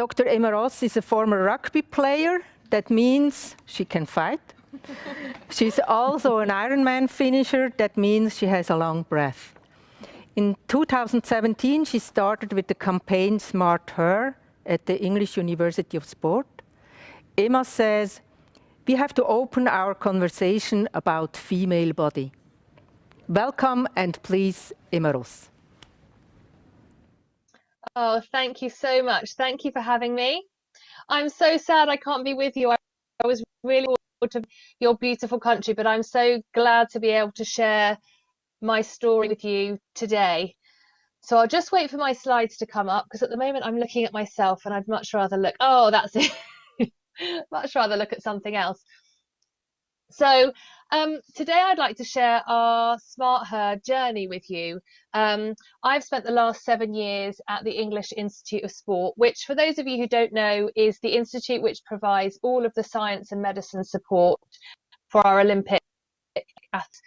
Dr. Emma Ross is a former rugby player. That means she can fight. She's also an Ironman finisher. That means she has a long breath. In 2017, she started with the campaign Smart Her at the English University of Sport. Emma says, we have to open our conversation about female body. Welcome, and please, Emma Ross. Oh, thank you so much. Thank you for having me. I'm so sad I can't be with you. I was really forward to your beautiful country, but I'm so glad to be able to share my story with you today. So I'll just wait for my slides to come up, because at the moment I'm looking at myself and I'd much rather look, oh, that's it. Much rather look at something else. So today I'd like to share our Smart Her journey with you. I've spent the last 7 years at the English Institute of Sport, which, for those of you who don't know, is the institute which provides all of the science and medicine support for our Olympic athletes.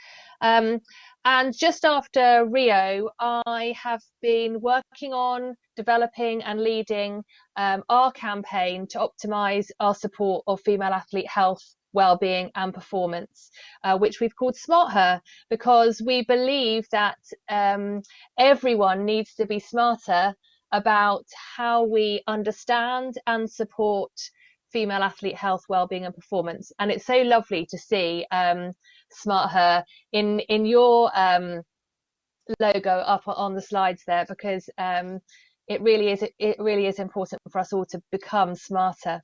And just after Rio, I have been working on developing and leading our campaign to optimise our support of female athlete health, well-being and performance, which we've called Smart Her, because we believe that everyone needs to be smarter about how we understand and support female athlete health, well-being and performance. And it's so lovely to see Smart Her in your logo up on the slides there, because it really is important for us all to become smarter.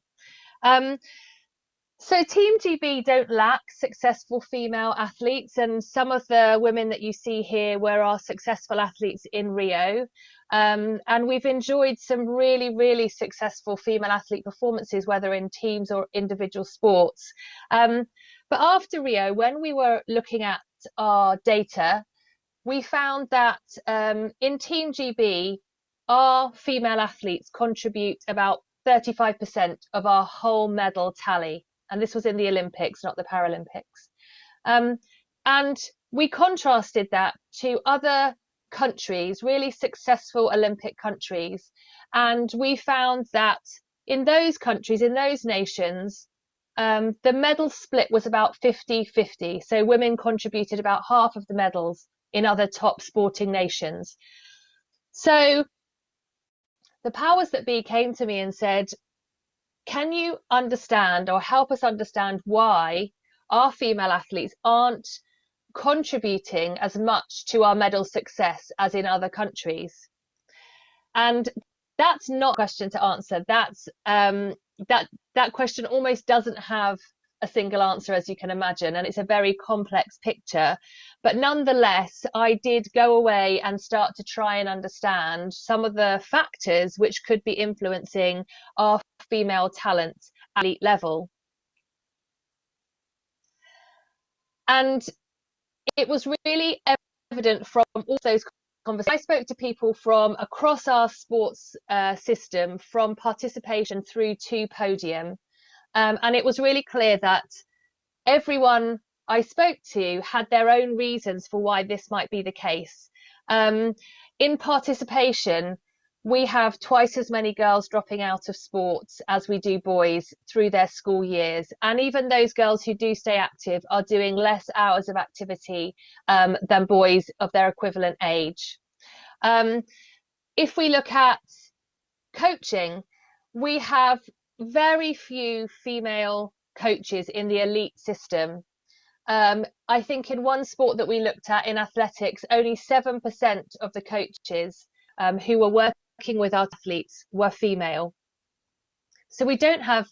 So Team GB don't lack successful female athletes, and some of the women that you see here were our successful athletes in Rio. And we've enjoyed some really successful female athlete performances, whether in teams or individual sports. But after Rio, when we were looking at our data, we found that in Team GB, our female athletes contribute about 35% of our whole medal tally. And this was in the Olympics, not the Paralympics. And we contrasted that to other countries, really successful Olympic countries. And we found that in those countries, in those nations, the medal split was about 50-50. So women contributed about half of the medals in other top sporting nations. So the powers that be came to me and said, can you understand or help us understand why our female athletes aren't contributing as much to our medal success as in other countries? And that's not a question to answer. That's that question almost doesn't have a single answer, as you can imagine, and it's a very complex picture. But nonetheless, I did go away and start to try and understand some of the factors which could be influencing our female talent at elite level. And it was really evident from all those conversations. I spoke to people from across our sports system, from participation through to podium. And it was really clear that everyone I spoke to had their own reasons for why this might be the case. In participation, we have twice as many girls dropping out of sports as we do boys through their school years. And even those girls who do stay active are doing less hours of activity than boys of their equivalent age. If we look at coaching, we have very few female coaches in the elite system. I think in one sport that we looked at, in athletics, only 7% of the coaches who were working with our athletes were female. So we don't have,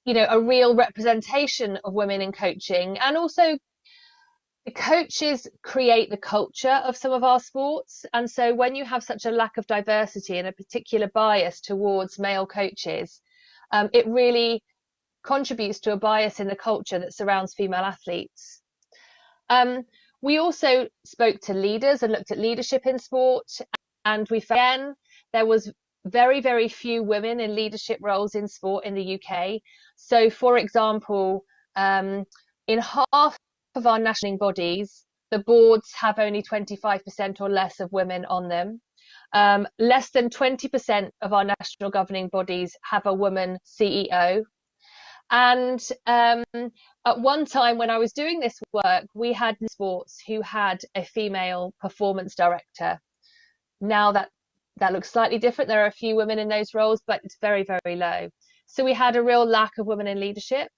a real representation of women in coaching. And also, the coaches create the culture of some of our sports. And so when you have such a lack of diversity and a particular bias towards male coaches, it really contributes to a bias in the culture that surrounds female athletes. We also spoke to leaders and looked at leadership in sport, and we found, again, there was very few women in leadership roles in sport in the UK. So, for example, in half of our national bodies, the boards have only 25% or less of women on them. Less than 20% of our national governing bodies have a woman CEO. And at one time when I was doing this work, we had sports who had a female performance director. Now that looks slightly different. There are a few women in those roles, but it's very, very low. So we had a real lack of women in leadership.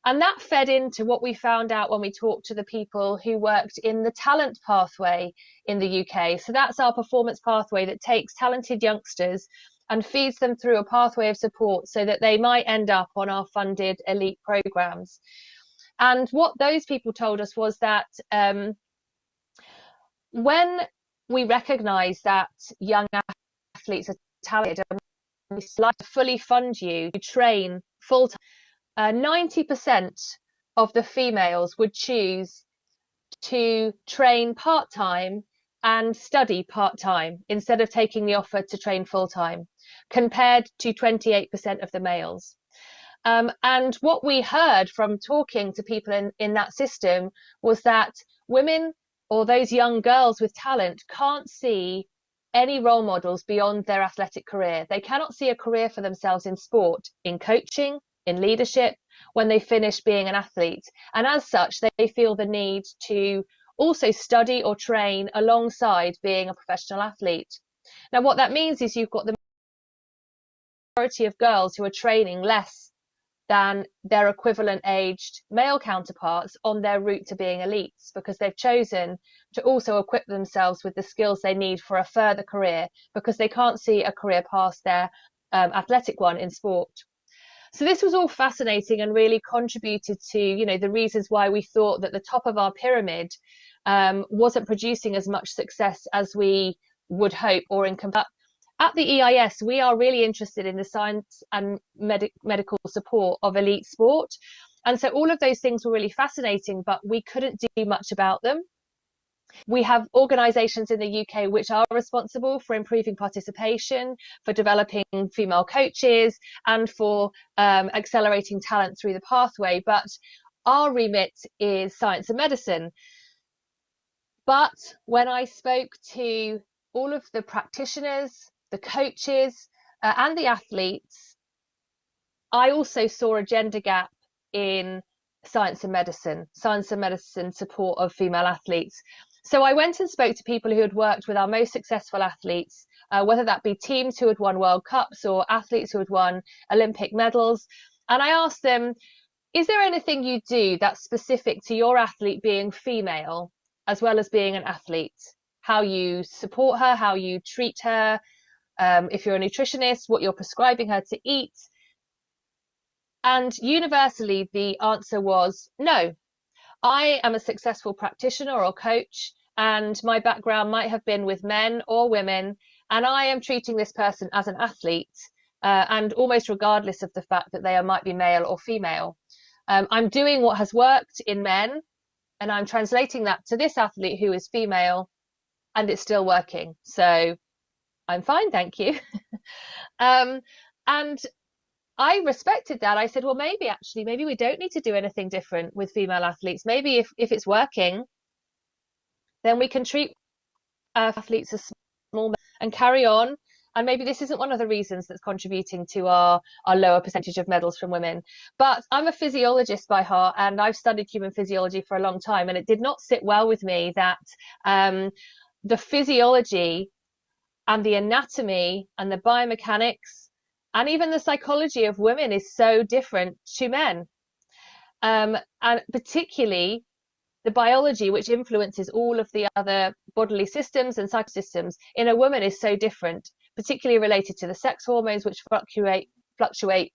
And that fed into what we found out when we talked to the people who worked in the talent pathway in the UK. So that's our performance pathway that takes talented youngsters and feeds them through a pathway of support so that they might end up on our funded elite programs. And what those people told us was that when we recognise that young athletes are talented and we like to fully fund you to train full-time, 90% of the females would choose to train part-time and study part-time instead of taking the offer to train full-time, compared to 28% of the males. And what we heard from talking to people in that system was that women or those young girls with talent can't see any role models beyond their athletic career. They cannot see a career for themselves in sport, in coaching, in leadership, when they finish being an athlete. And as such, they feel the need to also study or train alongside being a professional athlete. Now, what that means is you've got the majority of girls who are training less than their equivalent aged male counterparts on their route to being elites, because they've chosen to also equip themselves with the skills they need for a further career, because they can't see a career past their athletic one in sport. So this was all fascinating and really contributed to, you know, the reasons why we thought that the top of our pyramid wasn't producing as much success as we would hope or in At the EIS, we are really interested in the science and medical support of elite sport. And so all of those things were really fascinating, but we couldn't do much about them. We have organisations in the UK which are responsible for improving participation, for developing female coaches, and for accelerating talent through the pathway. But our remit is science and medicine. But when I spoke to all of the practitioners, the coaches, and the athletes, I also saw a gender gap in science and medicine support of female athletes. So I went and spoke to people who had worked with our most successful athletes, whether that be teams who had won World Cups or athletes who had won Olympic medals. And I asked them, is there anything you do that's specific to your athlete being female, as well as being an athlete? How you support her, how you treat her, if you're a nutritionist, what you're prescribing her to eat. And universally, the answer was no. I am a successful practitioner or coach, and my background might have been with men or women, and I am treating this person as an athlete, and almost regardless of the fact that they might be male or female. I'm doing what has worked in men, and I'm translating that to this athlete who is female, and it's still working. So I'm fine, thank you. And I respected that. I said, well, maybe we don't need to do anything different with female athletes. Maybe if it's working, then we can treat athletes as small and carry on. And maybe this isn't one of the reasons that's contributing to our lower percentage of medals from women. But I'm a physiologist by heart, and I've studied human physiology for a long time. And it did not sit well with me that the physiology and the anatomy and the biomechanics and even the psychology of women is so different to men. And particularly the biology, which influences all of the other bodily systems and psychosystems in a woman, is so different, particularly related to the sex hormones, which fluctuate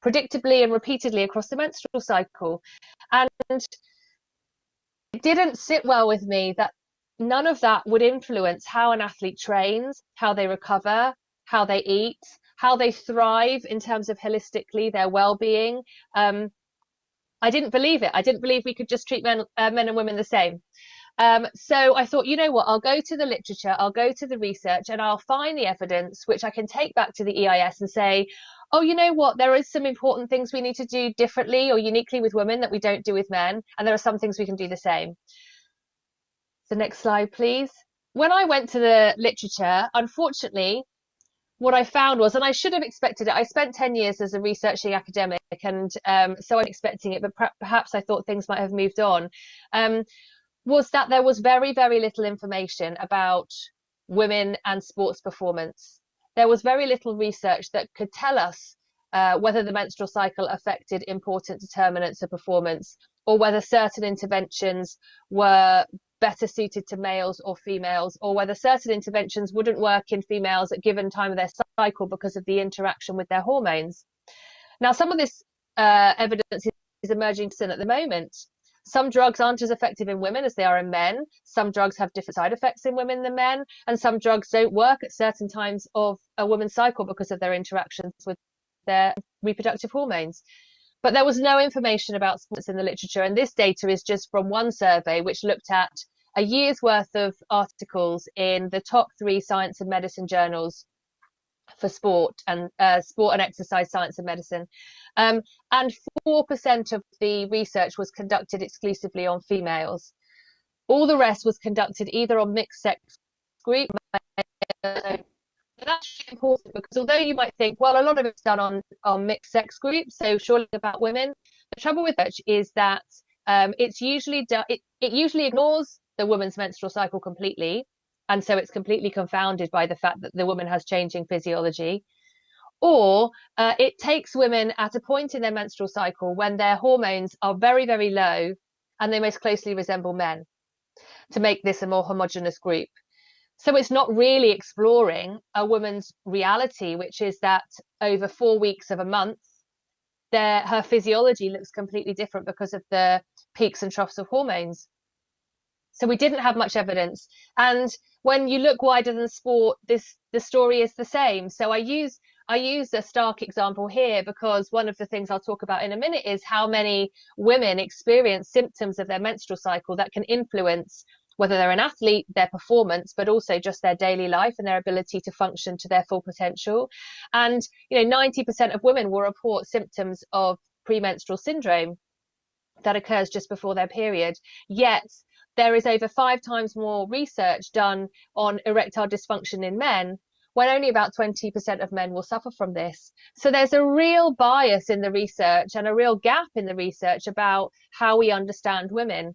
predictably and repeatedly across the menstrual cycle. And it didn't sit well with me that none of that would influence how an athlete trains, how they recover, how they eat, how they thrive in terms of holistically their well-being. I didn't believe it. I didn't believe we could just treat men and women the same. So I thought, you know what, I'll go to the literature, I'll go to the research, and I'll find the evidence which I can take back to the EIS and say, oh, you know what, there is some important things we need to do differently or uniquely with women that we don't do with men, and there are some things we can do the same. The next slide, please. When I went to the literature, unfortunately, what I found was, and I should have expected it, I spent 10 years as a researching academic, and so I'm expecting it, but perhaps I thought things might have moved on, was that there was very, very little information about women and sports performance. There was very little research that could tell us whether the menstrual cycle affected important determinants of performance, or whether certain interventions were better suited to males or females, or whether certain interventions wouldn't work in females at given time of their cycle because of the interaction with their hormones. Now, some of this evidence is emerging at the moment. Some drugs aren't as effective in women as they are in men. Some drugs have different side effects in women than men, and some drugs don't work at certain times of a woman's cycle because of their interactions with their reproductive hormones. But there was no information about sports in the literature, and this data is just from one survey which looked at a year's worth of articles in the top 3 science and medicine journals for sport and exercise science and medicine. And 4% of the research was conducted exclusively on females. All the rest was conducted either on mixed sex groups. And that's really important, because although you might think, well, a lot of it's done on mixed sex groups, so surely about women, the trouble with it is that it's usually it usually ignores the woman's menstrual cycle completely, and so it's completely confounded by the fact that the woman has changing physiology. Or it takes women at a point in their menstrual cycle when their hormones are very, very low and they most closely resemble men, to make this a more homogeneous group. So it's not really exploring a woman's reality, which is that over 4 weeks of a month, her physiology looks completely different because of the peaks and troughs of hormones. So we didn't have much evidence. And when you look wider than sport, the story is the same. So I use a stark example here because one of the things I'll talk about in a minute is how many women experience symptoms of their menstrual cycle that can influence whether they're an athlete, their performance, but also just their daily life and their ability to function to their full potential. And 90% of women will report symptoms of premenstrual syndrome that occurs just before their period. Yet there is over 5 times more research done on erectile dysfunction in men, when only about 20% of men will suffer from this. So there's a real bias in the research and a real gap in the research about how we understand women.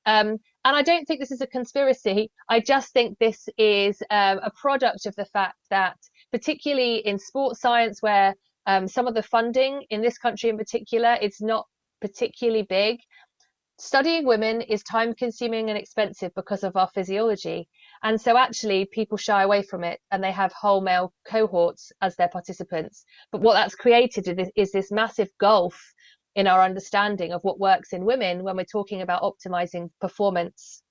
And I don't think this is a conspiracy. I just think this is a product of the fact that, particularly in sports science, where some of the funding in this country in particular, it's not particularly big, studying women is time consuming and expensive because of our physiology. And so actually people shy away from it, and they have whole male cohorts as their participants. But what that's created is this massive gulf in our understanding of what works in women when we're talking about optimizing performance.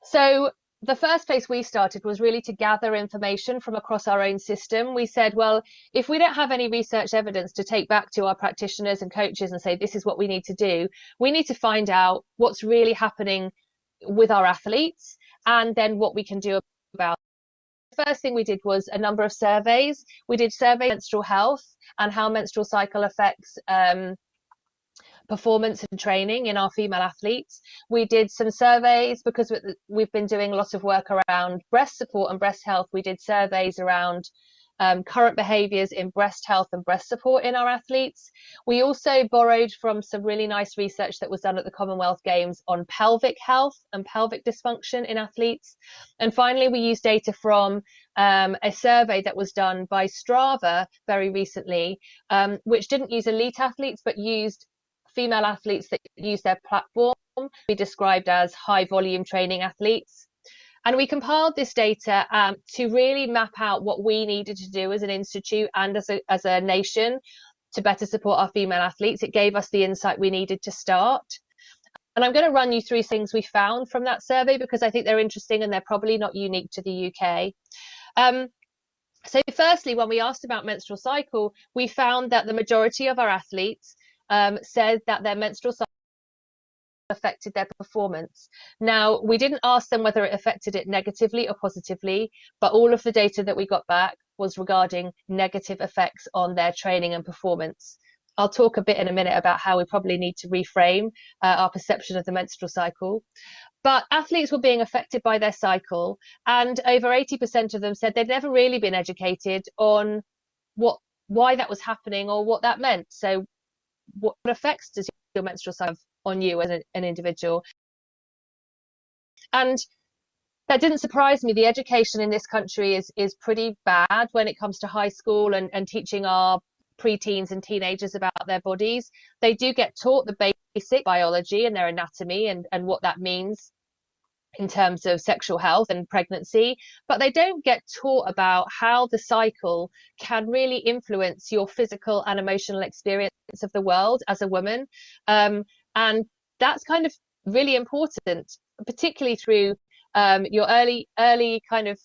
So the first place we started was really to gather information from across our own system. We said, well, if we don't have any research evidence to take back to our practitioners and coaches and say, this is what we need to do, we need to find out what's really happening with our athletes and then what we can do about it. The first thing we did was a number of surveys. We did survey menstrual health and how menstrual cycle affects performance and training in our female athletes. We did some surveys because we've been doing a lot of work around breast support and breast health. We did surveys around current behaviours in breast health and breast support in our athletes. We also borrowed from some really nice research that was done at the Commonwealth Games on pelvic health and pelvic dysfunction in athletes. And finally, we used data from a survey that was done by Strava very recently, which didn't use elite athletes, but used female athletes that use their platform, we described as high volume training athletes. And we compiled this data to really map out what we needed to do as an institute and as a nation to better support our female athletes. It gave us the insight we needed to start. And I'm going to run you through things we found from that survey because I think they're interesting and they're probably not unique to the UK. So firstly, when we asked about menstrual cycle, we found that the majority of our athletes said that their menstrual cycle affected their performance. Now, we didn't ask them whether it affected it negatively or positively, but all of the data that we got back was regarding negative effects on their training and performance. I'll talk a bit in a minute about how we probably need to reframe our perception of the menstrual cycle. But athletes were being affected by their cycle, and over 80% of them said they'd never really been educated on why that was happening or what that meant. So what effects does your menstrual cycle have on you as an individual? And that didn't surprise me. The education in this country is pretty bad when it comes to high school and teaching our preteens and teenagers about their bodies. They do get taught the basic biology and their anatomy and what that means in terms of sexual health and pregnancy, but they don't get taught about how the cycle can really influence your physical and emotional experience of the world as a woman. And that's kind of really important, particularly through your early kind of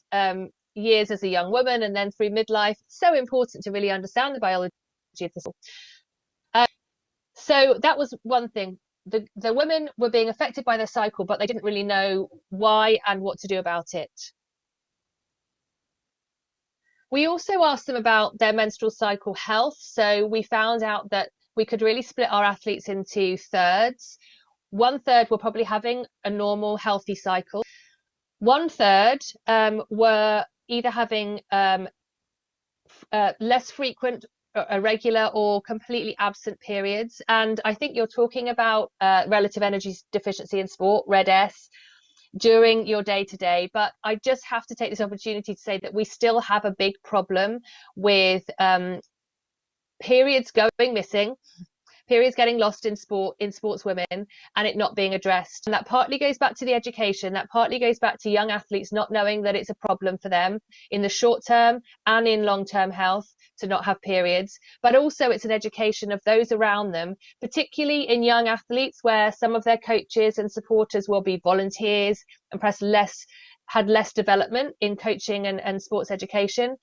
years as a young woman, and then through midlife. So important to really understand the biology of the cycle. So that was one thing. The women were being affected by their cycle, but they didn't really know why and what to do about it. We also asked them about their menstrual cycle health. So we found out that we could really split our athletes into thirds. 1/3 were probably having a normal, healthy cycle. 1/3 were either having less frequent, irregular, or completely absent periods. And I think you're talking about relative energy deficiency in sport, RED-S, during your day-to-day. But I just have to take this opportunity to say that we still have a big problem with periods going missing, periods getting lost in sportswomen, and it not being addressed. And that partly goes back to the education, that partly goes back to young athletes not knowing that it's a problem for them in the short term and in long-term health to not have periods. But also it's an education of those around them, particularly in young athletes where some of their coaches and supporters will be volunteers and perhaps had less development in coaching and sports education.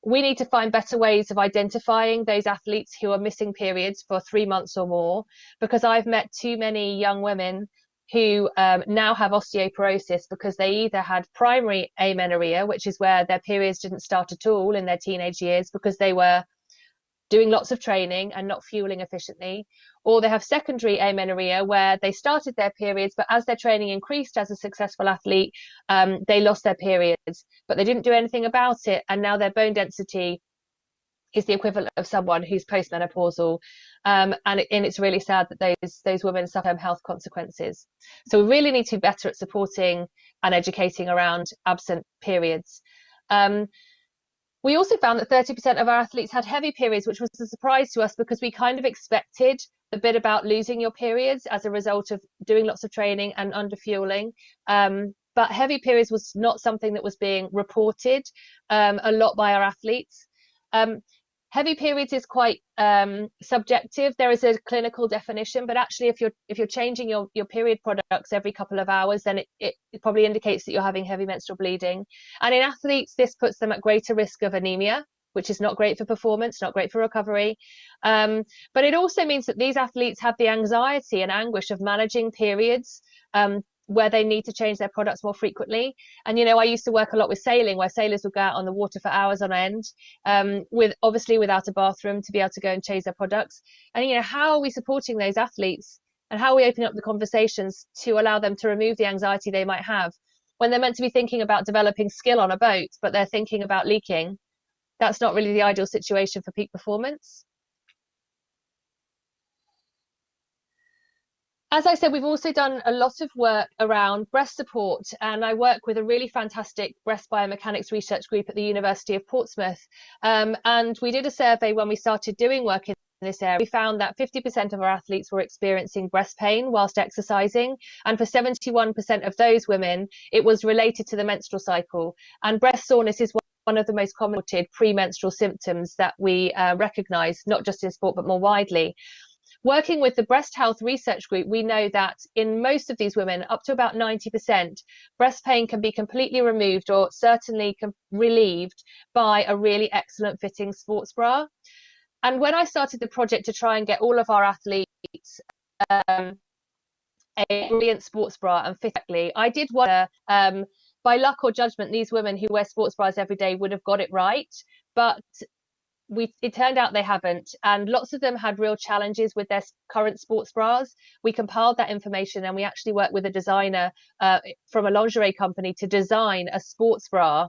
We need to find better ways of identifying those athletes who are missing periods for 3 months or more, because I've met too many young women who now have osteoporosis because they either had primary amenorrhea, which is where their periods didn't start at all in their teenage years because they were doing lots of training and not fueling efficiently, or they have secondary amenorrhea where they started their periods, but as their training increased as a successful athlete, they lost their periods, but they didn't do anything about it, and now their bone density is the equivalent of someone who's postmenopausal, and it's really sad that those women suffer health consequences. So we really need to be better at supporting and educating around absent periods. We also found that 30% of our athletes had heavy periods, which was a surprise to us because we kind of expected the bit about losing your periods as a result of doing lots of training and underfueling. But heavy periods was not something that was being reported a lot by our athletes. Heavy periods is quite subjective. There is a clinical definition, but actually if you're changing your period products every couple of hours, then it probably indicates that you're having heavy menstrual bleeding. And in athletes, this puts them at greater risk of anemia, which is not great for performance, not great for recovery. But it also means that these athletes have the anxiety and anguish of managing periods where they need to change their products more frequently. And, you know, I used to work a lot with sailing, where sailors would go out on the water for hours on end, obviously without a bathroom to be able to go and change their products. And, you know, how are we supporting those athletes, and how are we opening up the conversations to allow them to remove the anxiety they might have when they're meant to be thinking about developing skill on a boat, but they're thinking about leaking? That's not really the ideal situation for peak performance. As I said, we've also done a lot of work around breast support, and I work with a really fantastic breast biomechanics research group at the University of Portsmouth. And we did a survey when we started doing work in this area. We found that 50% of our athletes were experiencing breast pain whilst exercising, and for 71% of those women, it was related to the menstrual cycle. And breast soreness is one of the most common premenstrual symptoms that we recognise, not just in sport, but more widely. Working with the breast health research group, we know that in most of these women, up to about 90%, breast pain can be completely removed or certainly relieved by a really excellent fitting sports bra. And when I started the project to try and get all of our athletes a brilliant sports bra and fit correctly, I did wonder, by luck or judgment, these women who wear sports bras every day would have got it right. But it turned out they haven't, and lots of them had real challenges with their current sports bras. We compiled that information, and we actually worked with a designer from a lingerie company to design a sports bra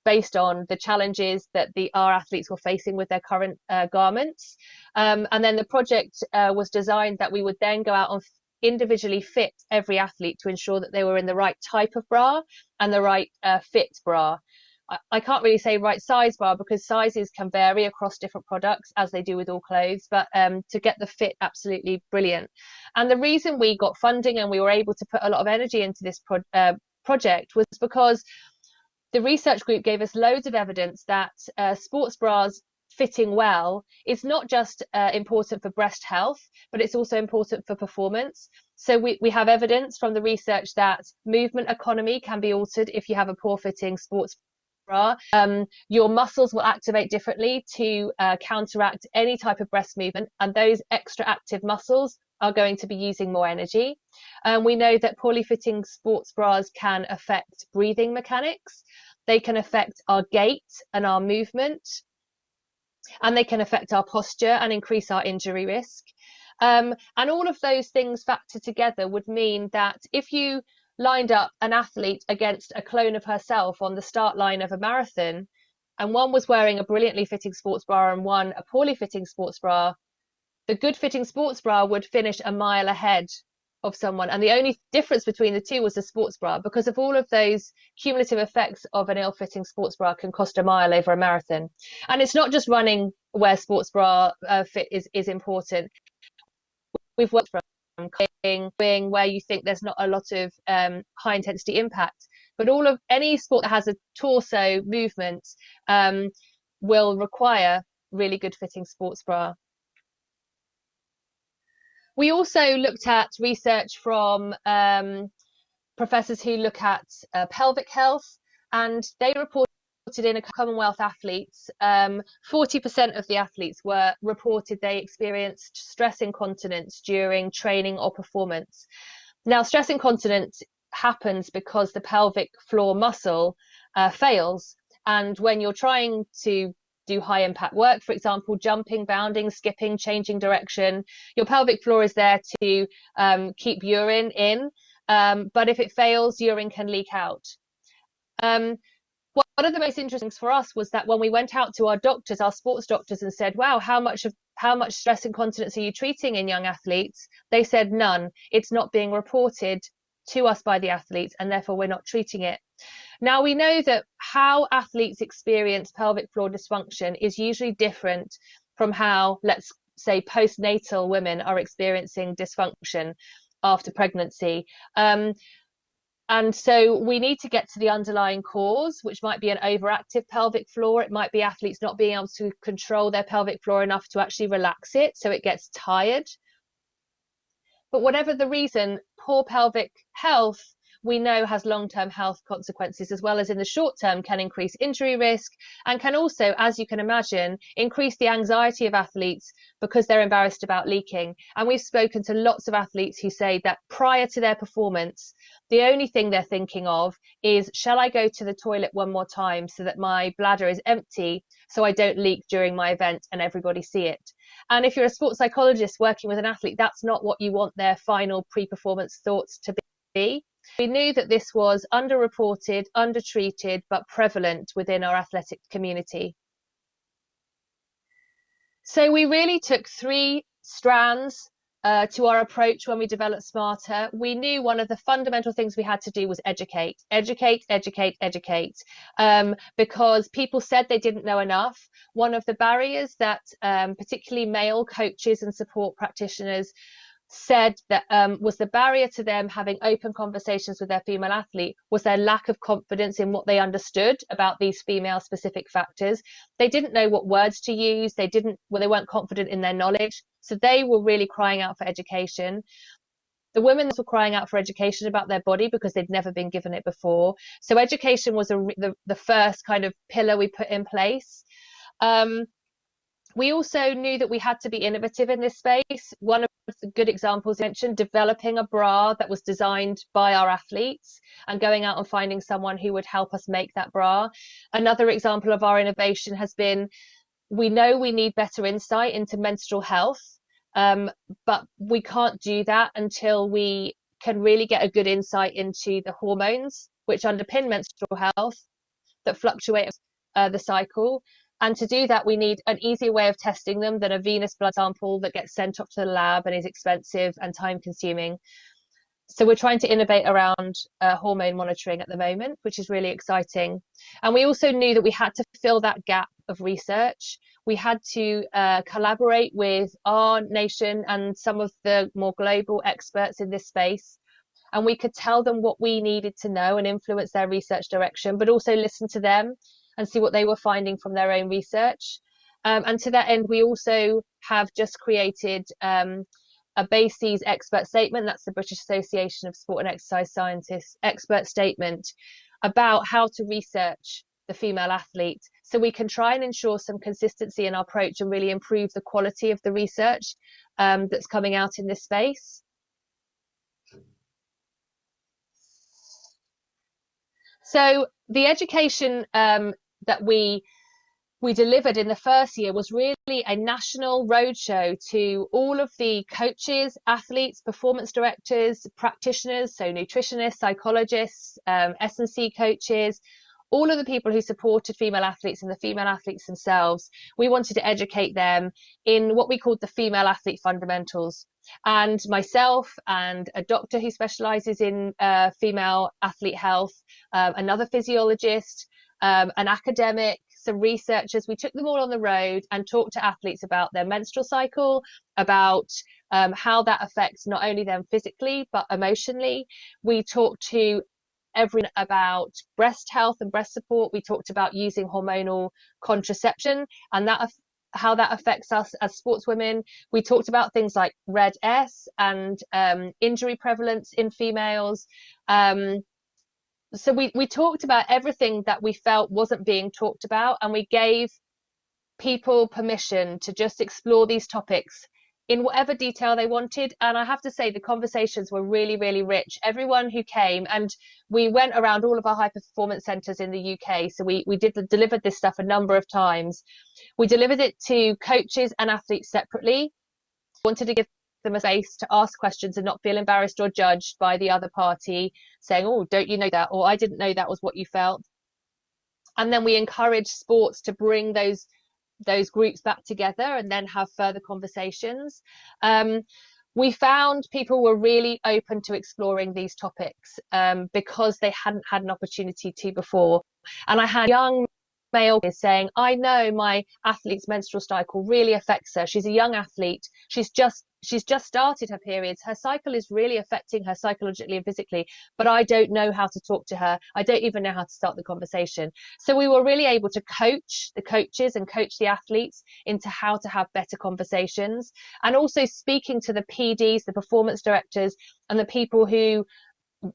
based on the challenges that our athletes were facing with their current garments. And then the project was designed that we would then go out and individually fit every athlete to ensure that they were in the right type of bra and the right fit bra. I can't really say right size bra because sizes can vary across different products, as they do with all clothes, but to get the fit absolutely brilliant. And the reason we got funding and we were able to put a lot of energy into this project was because the research group gave us loads of evidence that sports bras fitting well is not just important for breast health, but it's also important for performance. So we have evidence from the research that movement economy can be altered if you have a poor fitting sports bra. Your muscles will activate differently to counteract any type of breast movement, and those extra active muscles are going to be using more energy. We know that poorly fitting sports bras can affect breathing mechanics. They can affect our gait and our movement, and they can affect our posture and increase our injury risk. And all of those things factored together would mean that if you lined up an athlete against a clone of herself on the start line of a marathon, and one was wearing a brilliantly fitting sports bra and one a poorly fitting sports bra, the good fitting sports bra would finish a mile ahead of someone. And the only difference between the two was the sports bra, because of all of those cumulative effects of an ill-fitting sports bra can cost a mile over a marathon. And it's not just running where sports bra fit is important. We've worked from climbing, where you think there's not a lot of high intensity impact, but all of any sport that has a torso movement will require really good fitting sports bra. We also looked at research from professors who look at pelvic health, and they reported in a Commonwealth athletes, 40% of the athletes reported they experienced stress incontinence during training or performance. Now, stress incontinence happens because the pelvic floor muscle fails, and when you're trying to do high impact work, for example, jumping, bounding, skipping, changing direction, your pelvic floor is there to keep urine in, but if it fails, urine can leak out. One of the most interesting things for us was that when we went out to our doctors, our sports doctors, and said, wow, how much stress incontinence are you treating in young athletes? They said none. It's not being reported to us by the athletes, and therefore we're not treating it. Now, we know that how athletes experience pelvic floor dysfunction is usually different from how, let's say, postnatal women are experiencing dysfunction after pregnancy. And so we need to get to the underlying cause, which might be an overactive pelvic floor. It might be athletes not being able to control their pelvic floor enough to actually relax it, so it gets tired. But whatever the reason, poor pelvic health, we know, has long-term health consequences, as well as in the short term can increase injury risk, and can also, as you can imagine, increase the anxiety of athletes because they're embarrassed about leaking. And we've spoken to lots of athletes who say that prior to their performance, the only thing they're thinking of is, shall I go to the toilet one more time so that my bladder is empty so I don't leak during my event and everybody see it? And if you're a sports psychologist working with an athlete, that's not what you want their final pre-performance thoughts to be. We knew that this was underreported, undertreated, but prevalent within our athletic community. So we really took 3 strands to our approach when we developed Smarter. We knew one of the fundamental things we had to do was educate, because people said they didn't know enough. One of the barriers that particularly male coaches and support practitioners said that was the barrier to them having open conversations with their female athlete was their lack of confidence in what they understood about these female specific factors. They didn't know what words to use. They weren't confident in their knowledge. So they were really crying out for education. The women were crying out for education about their body because they'd never been given it before. So education was the first kind of pillar we put in place. We also knew that we had to be innovative in this space. One of the good examples I mentioned, developing a bra that was designed by our athletes and going out and finding someone who would help us make that bra. Another example of our innovation has been We know we need better insight into menstrual health, but we can't do that until we can really get a good insight into the hormones which underpin menstrual health that fluctuate the cycle. And to do that, we need an easier way of testing them than a venous blood sample that gets sent off to the lab and is expensive and time consuming. So we're trying to innovate around hormone monitoring at the moment, which is really exciting. And we also knew that we had to fill that gap of research. We had to collaborate with our nation and some of the more global experts in this space. And we could tell them what we needed to know and influence their research direction, but also listen to them and see what they were finding from their own research. And to that end, we also have just created a BASES expert statement, that's the British Association of Sport and Exercise Scientists expert statement, about how to research the female athlete. So we can try and ensure some consistency in our approach and really improve the quality of the research that's coming out in this space. So the education that we delivered in the first year was really a national roadshow to all of the coaches, athletes, performance directors, practitioners, so nutritionists, psychologists, S&C coaches, all of the people who supported female athletes and the female athletes themselves. We wanted to educate them in what we called the female athlete fundamentals. And myself and a doctor who specializes in female athlete health, another physiologist, an academic, some researchers, we took them all on the road and talked to athletes about their menstrual cycle, about how that affects not only them physically, but emotionally. We talked to everyone about breast health and breast support. We talked about using hormonal contraception and that how that affects us as sportswomen. We talked about things like RED-S and injury prevalence in females. So we talked about everything that we felt wasn't being talked about, and we gave people permission to just explore these topics in whatever detail they wanted. And I have to say the conversations were really, really rich. Everyone who came, and we went around all of our high performance centres in the UK. So we delivered this stuff a number of times. We delivered it to coaches and athletes separately. We wanted to give them a space to ask questions and not feel embarrassed or judged by the other party saying, oh, don't you know that? Or I didn't know that was what you felt. And then we encourage sports to bring those groups back together and then have further conversations. We found people were really open to exploring these topics because they hadn't had an opportunity to before. And I had young male saying, I know my athlete's menstrual cycle really affects her. She's a young athlete. She's just started her periods. Her cycle is really affecting her psychologically and physically, but I don't know how to talk to her. I don't even know how to start the conversation. So we were really able to coach the coaches and coach the athletes into how to have better conversations, and also speaking to the PDs, the performance directors, and the people who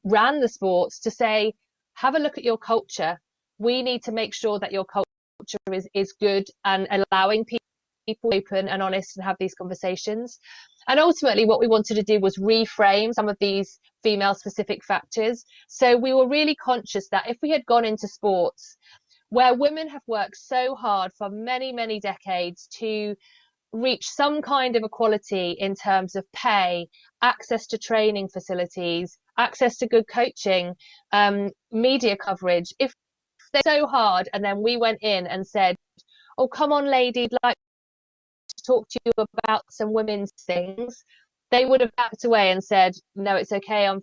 ran the sports to say, have a look at your culture. We need to make sure that your culture is good and allowing people open and honest and have these conversations. And ultimately what we wanted to do was reframe some of these female specific factors. So we were really conscious that if we had gone into sports where women have worked so hard for many, many decades to reach some kind of equality in terms of pay, access to training facilities, access to good coaching, media coverage, if they're so hard and then we went in and said, oh, come on, lady, I'd like to talk to you about some women's things, they would have backed away and said, no, it's okay, I'm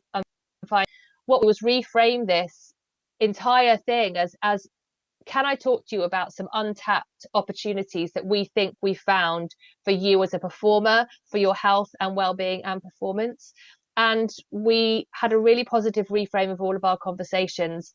fine. What was reframe this entire thing as can I talk to you about some untapped opportunities that we think we found for you as a performer, for your health and well-being and performance? And we had a really positive reframe of all of our conversations.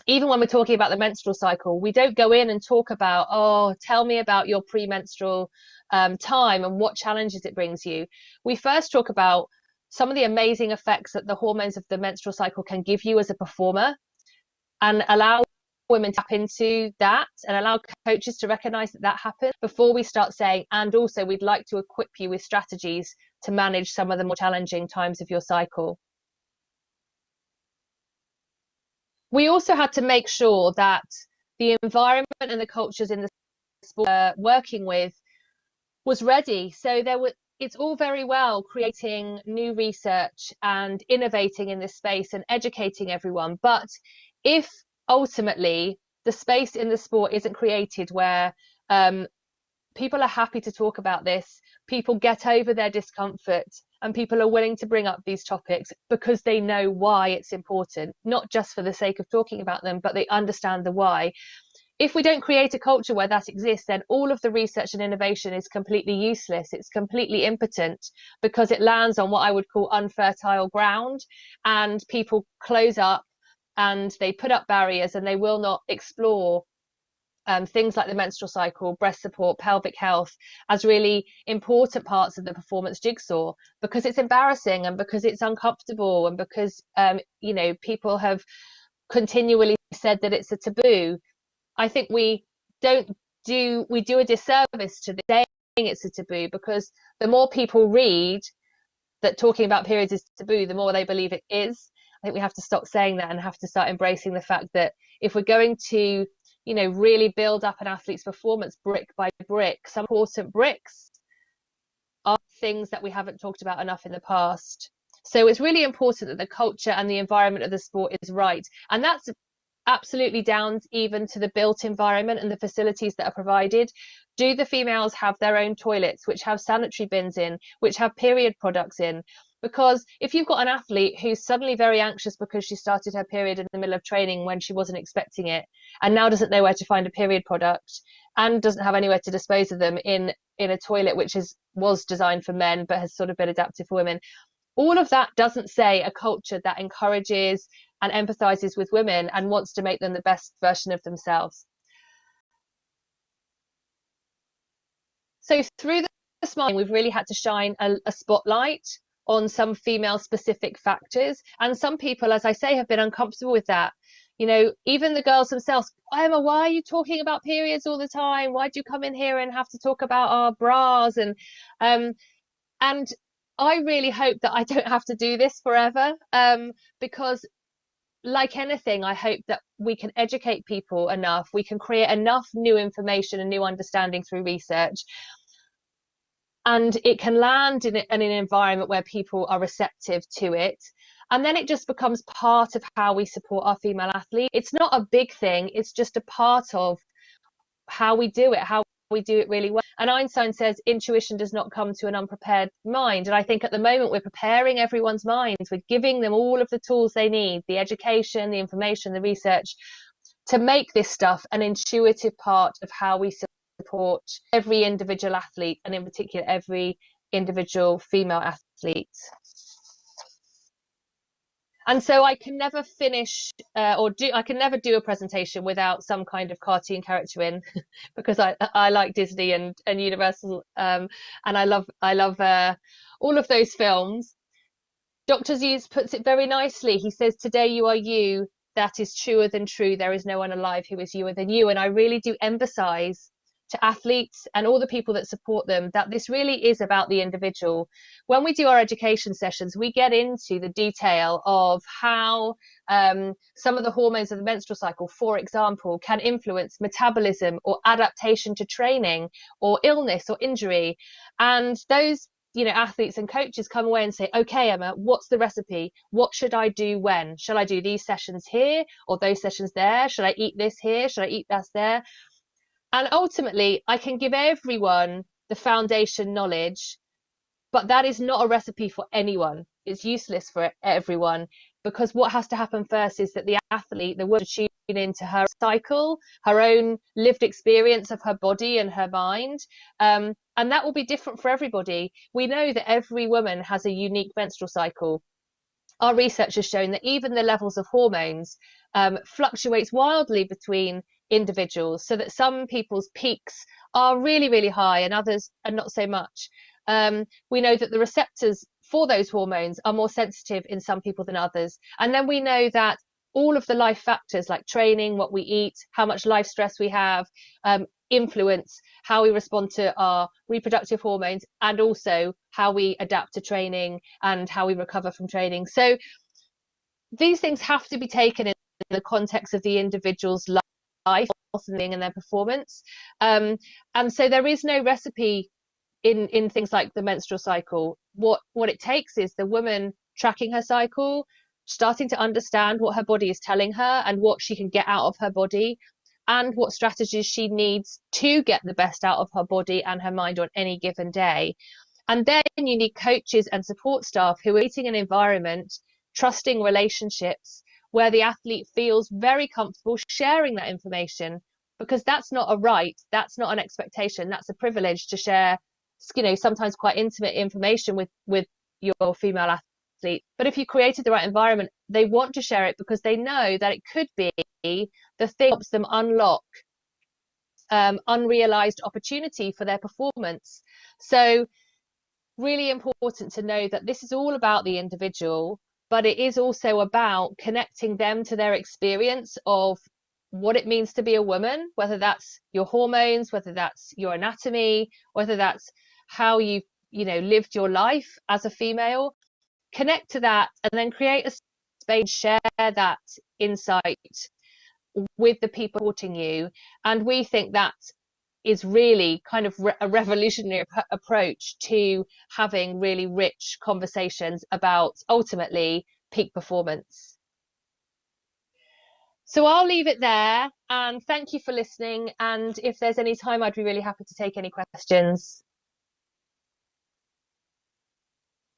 Even when we're talking about the menstrual cycle, we don't go in and talk about, oh, tell me about your premenstrual time and what challenges it brings you. We first talk about some of the amazing effects that the hormones of the menstrual cycle can give you as a performer, and allow women to tap into that and allow coaches to recognize that happens before we start saying, and also we'd like to equip you with strategies to manage some of the more challenging times of your cycle. We also had to make sure that the environment and the cultures in the sport working with was ready. So it's all very well creating new research and innovating in this space and educating everyone. But if ultimately the space in the sport isn't created where people are happy to talk about this, people get over their discomfort, and people are willing to bring up these topics because they know why it's important, not just for the sake of talking about them, but they understand the why. If we don't create a culture where that exists, then all of the research and innovation is completely useless. It's completely impotent because it lands on what I would call unfertile ground, and people close up and they put up barriers and they will not explore things like the menstrual cycle, breast support, pelvic health as really important parts of the performance jigsaw, because it's embarrassing and because it's uncomfortable and because people have continually said that it's a taboo. I think we do a disservice to saying it's a taboo, because the more people read that talking about periods is taboo, the more they believe it is. I think we have to stop saying that and have to start embracing the fact that if we're going to really build up an athlete's performance brick by brick, some important bricks are things that we haven't talked about enough in the past. So it's really important that the culture and the environment of the sport is right. And that's absolutely down even to the built environment and the facilities that are provided. Do the females have their own toilets, which have sanitary bins in, which have period products in? Because if you've got an athlete who's suddenly very anxious because she started her period in the middle of training when she wasn't expecting it, and now doesn't know where to find a period product and doesn't have anywhere to dispose of them in a toilet which was designed for men but has sort of been adapted for women, all of that doesn't say a culture that encourages and empathizes with women and wants to make them the best version of themselves. So through the Smile, we've really had to shine a spotlight on some female specific factors, and some people, as I say, have been uncomfortable with that. Even the girls themselves, Emma, why are you talking about periods all the time? Why do you come in here and have to talk about our bras? And I really hope that I don't have to do this forever, because like anything, I hope that we can educate people enough, we can create enough new information and new understanding through research, and it can land in an environment where people are receptive to it. And then it just becomes part of how we support our female athletes. It's not a big thing, it's just a part of how we do it, how we do it really well. And Einstein says intuition does not come to an unprepared mind. And I think at the moment we're preparing everyone's minds. We're giving them all of the tools they need, the education, the information, the research, to make this stuff an intuitive part of how we support every individual athlete, and in particular every individual female athlete. And so I can never finish I can never do a presentation without some kind of cartoon character in, because I like Disney and Universal, and I love all of those films. Dr. Seuss puts it very nicely. He says, "Today you are you. That is truer than true. There is no one alive who is youer than you." And I really do emphasize to athletes and all the people that support them that this really is about the individual. When we do our education sessions, we get into the detail of how some of the hormones of the menstrual cycle, for example, can influence metabolism or adaptation to training or illness or injury. And those athletes and coaches come away and say, "Okay, Emma, what's the recipe? What should I do when? Shall I do these sessions here or those sessions there? Should I eat this here? Should I eat that there?" And ultimately, I can give everyone the foundation knowledge, but that is not a recipe for anyone. It's useless for everyone, because what has to happen first is that the athlete, the woman, tune into her cycle, her own lived experience of her body and her mind. And that will be different for everybody. We know that every woman has a unique menstrual cycle. Our research has shown that even the levels of hormones fluctuates wildly between individuals, so that some people's peaks are really, really high and others are not so much. We know that the receptors for those hormones are more sensitive in some people than others. And then we know that all of the life factors like training, what we eat, how much life stress we have, influence how we respond to our reproductive hormones, and also how we adapt to training and how we recover from training. So these things have to be taken in the context of the individual's life and their performance. And so there is no recipe in things like the menstrual cycle. What it takes is the woman tracking her cycle, starting to understand what her body is telling her and what she can get out of her body, and what strategies she needs to get the best out of her body and her mind on any given day. And then you need coaches and support staff who are creating an environment, trusting relationships, where the athlete feels very comfortable sharing that information, because that's not a right, that's not an expectation, that's a privilege to share, sometimes quite intimate information with your female athlete. But if you created the right environment, they want to share it because they know that it could be the thing that helps them unlock unrealized opportunity for their performance. So really important to know that this is all about the individual, but it is also about connecting them to their experience of what it means to be a woman, whether that's your hormones, whether that's your anatomy, whether that's how you've lived your life as a female. Connect to that and then create a space, share that insight with the people supporting you. And we think that is really kind of a revolutionary approach to having really rich conversations about ultimately peak performance. So I'll leave it there, and thank you for listening. And if there's any time, I'd be really happy to take any questions.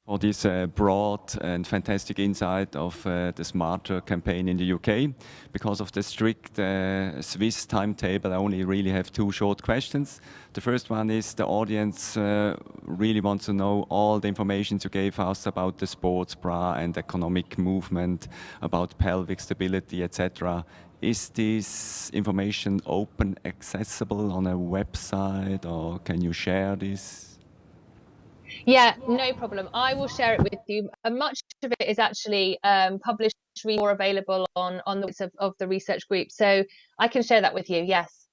For this broad and fantastic insight of the Smarter campaign in the UK. Because of the strict Swiss timetable, I only really have 2 short questions. The first one is the audience really wants to know all the information you gave us about the sports bra and economic movement, about pelvic stability, etc. Is this information open, accessible on a website, or can you share this? Yeah, no problem. I will share it with you. Much of it is actually published or available on the website of the research group. So I can share that with you, yes.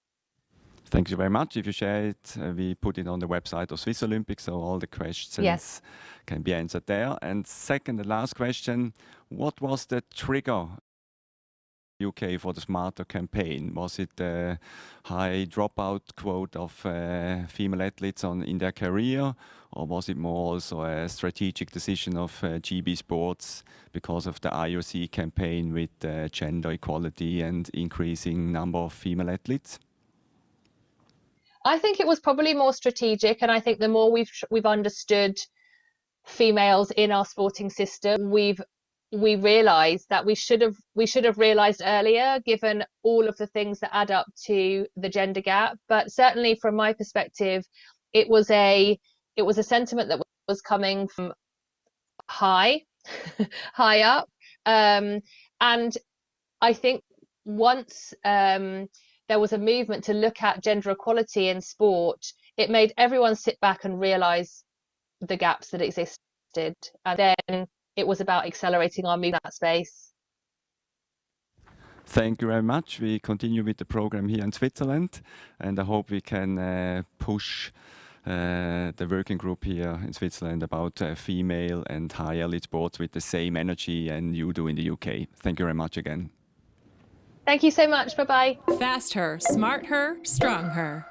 Thank you very much. If you share it, we put it on the website of Swiss Olympics, so all the questions can be answered there. And second and last question, what was the trigger UK for the Smarter campaign? Was it the high dropout quote of female athletes in their career, or was it more also a strategic decision of GB Sports because of the IOC campaign with gender equality and increasing number of female athletes? I think it was probably more strategic, and I think the more we've understood females in our sporting system, we realized that we should have realized earlier, given all of the things that add up to the gender gap. But certainly from my perspective, it was a sentiment that was coming from high up. And I think once there was a movement to look at gender equality in sport, it made everyone sit back and realize the gaps that existed. And then it was about accelerating our move in that space. Thank you very much. We continue with the program here in Switzerland, and I hope we can push the working group here in Switzerland about female and high elite sports with the same energy and you do in the UK. Thank you very much again. Thank you so much. Bye-bye. Fast her, smart her, strong her.